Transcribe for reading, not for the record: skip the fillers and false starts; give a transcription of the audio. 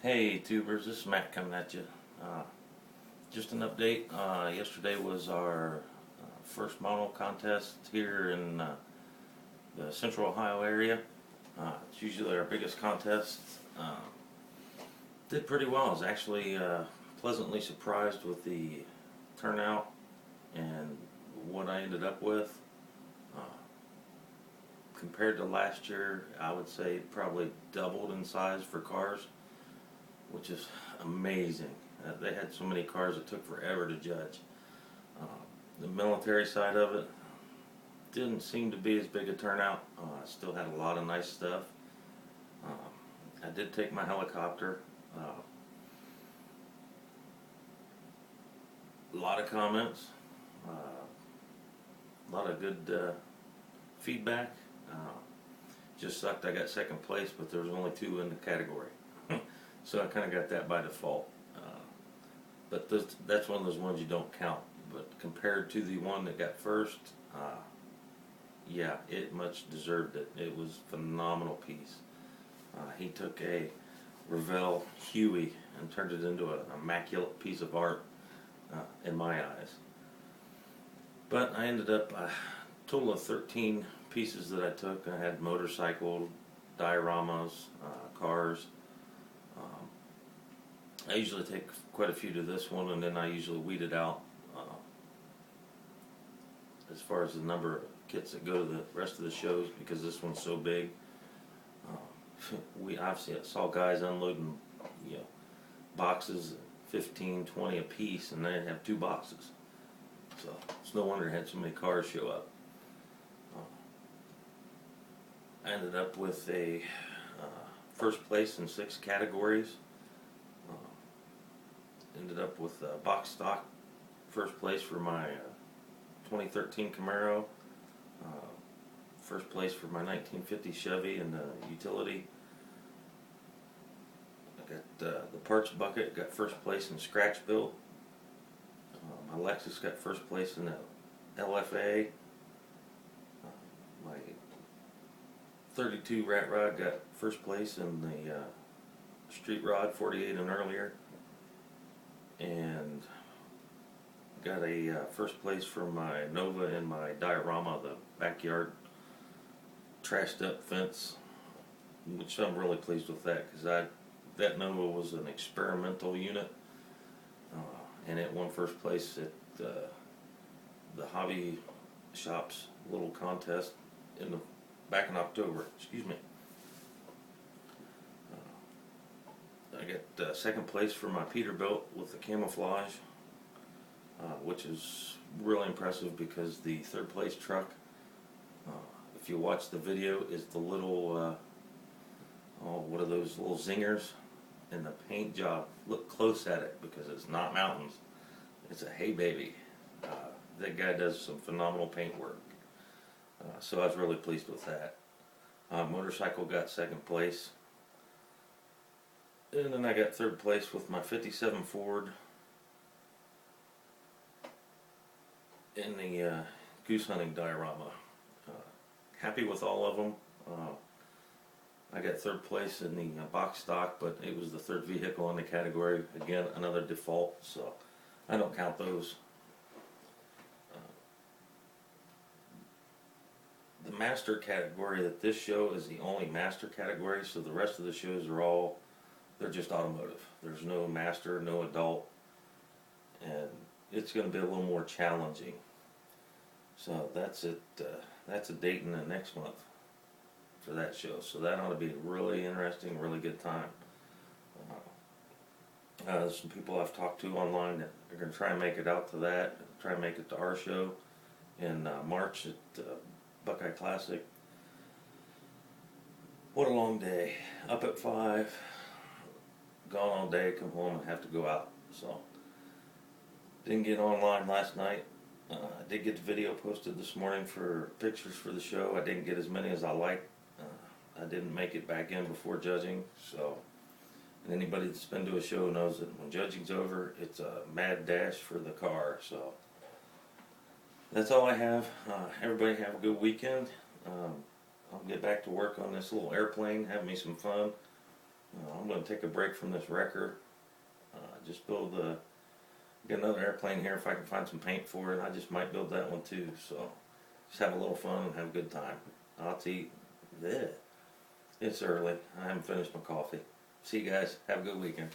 Hey tubers, this is Matt coming at you. Just an update. Yesterday was our first model contest here in the Central Ohio area. It's usually our biggest contest. Did pretty well. I was actually pleasantly surprised with the turnout and what I ended up with. Compared to last year, I would say probably doubled in size for cars, which is amazing. They had so many cars it took forever to judge. The military side of it didn't seem to be as big a turnout. Still had a lot of nice stuff. I did take my helicopter. A lot of comments, a lot of good feedback. Just sucked I got second place, but there was only 2 in the category. So I kind of got that by default. But that's one of those ones you don't count. But compared to the one that got first, yeah, it much deserved it. It was a phenomenal piece. He took a Revell Huey and turned it into an immaculate piece of art in my eyes. But I ended up a total of 13 pieces that I took. I had motorcycle dioramas, cars. I usually take quite a few to this one, and then I usually weed it out as far as the number of kits that go to the rest of the shows, because this one's so big. We obviously saw guys unloading, boxes, 15, 20 a piece, and they have 2 boxes. So it's no wonder it had so many cars show up. I ended up with a first place in 6 categories. Ended up with box stock first place for my 2013 Camaro, first place for my 1950 Chevy and the utility. I got the parts bucket, got first place in scratch built. My Lexus got first place in the LFA. My 32 Rat Rod got first place in the Street Rod 48 and earlier. And got a first place for my Nova and my diorama, the backyard trashed up fence, which I'm really pleased with that, because that Nova was an experimental unit, and it won first place at the hobby shop's little contest back in October. Excuse me. I got second place for my Peterbilt with the camouflage, which is really impressive, because the third place truck, if you watch the video, is the little, what are those little zingers? And the paint job, look close at it, because it's not mountains, it's a hay baby. That guy does some phenomenal paint work. So I was really pleased with that. Motorcycle got second place. And then I got third place with my 57 Ford in the goose hunting diorama. Happy with all of them. I got third place in the box stock, but it was the third vehicle in the category. Again, another default, so I don't count those. The master category that this show is the only master category, so the rest of the shows are they're just automotive. There's no master, no adult, and it's going to be a little more challenging. So that's it. That's a date in the next month for that show. So that ought to be really interesting, really good time. There's some people I've talked to online that are going to try and make it out to that, try and make it to our show in March at Buckeye Classic. What a long day. Up at 5. Gone all day, come home and have to go out. So didn't get online last night. I did get the video posted this morning for pictures for the show. I didn't get as many as I liked. I didn't make it back in before judging. So, and anybody that's been to a show knows that when judging's over, it's a mad dash for the car. So that's all I have. Everybody have a good weekend. I'll get back to work on this little airplane, have me some fun. I'm going to take a break from this wrecker. Just get another airplane here if I can find some paint for it. I just might build that one too. So just have a little fun and have a good time. I'll eat. Yeah. It's early. I haven't finished my coffee. See you guys. Have a good weekend.